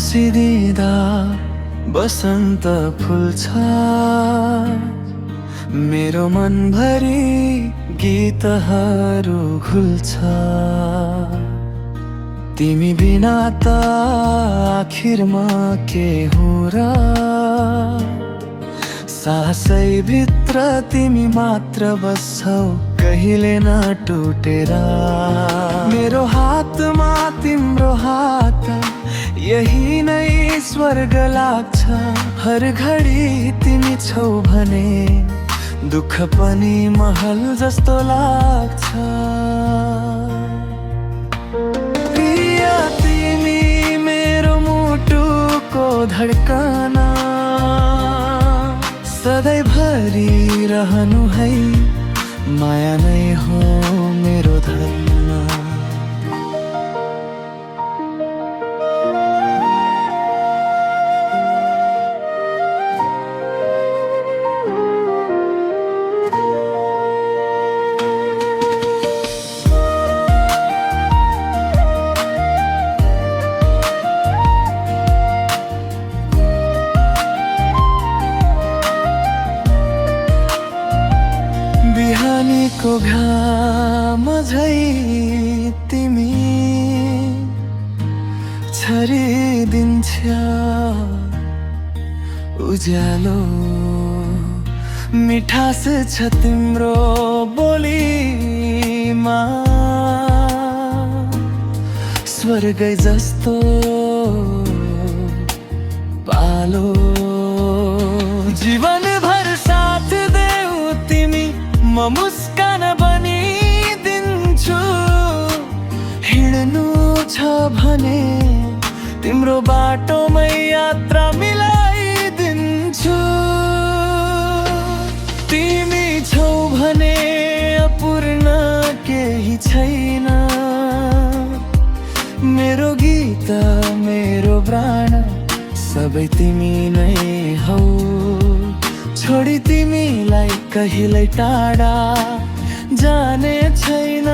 मुसिदिँदा बसन्त फुल्छ, मेरो मनभरि गीतहरू घुल्छ। तिमी बिना त आखिरमा के हो र, सासै भित्र तिमी मात्र बस्छौ, कहिले न टुटेर। मेरो हातमा तिम्रो हात, यही नै स्वर्ग लाग्छ। हर घडी तिमी छौ भने दुःख पनि महल जस्तो लाग्छ। प्रिया तिमी मेरो मुटुको धड्कना, सधैँभरि रहनु है, माया नै हो मेरो धर्म। बिहानीको घाम झै तिमी छरिदिन्छ उज्यालो। मिठास छ तिम्रो बोलीमा, स्वर्गै जस्तो पालो। जीवनभर साथ देऊ तिमी, म मुस्कान बनिदिन्छु। हिँड्नु छ भने तिम्रो बाटोमै यात्रा मिलाइदिन्छु। तिमी छौ भने अपूर्ण केही छैन, मेरो गीत मेरो प्राण सबै तिमी नै हौ। छोडी तिमीलाई कहिल्यै टाढा जाने छैन।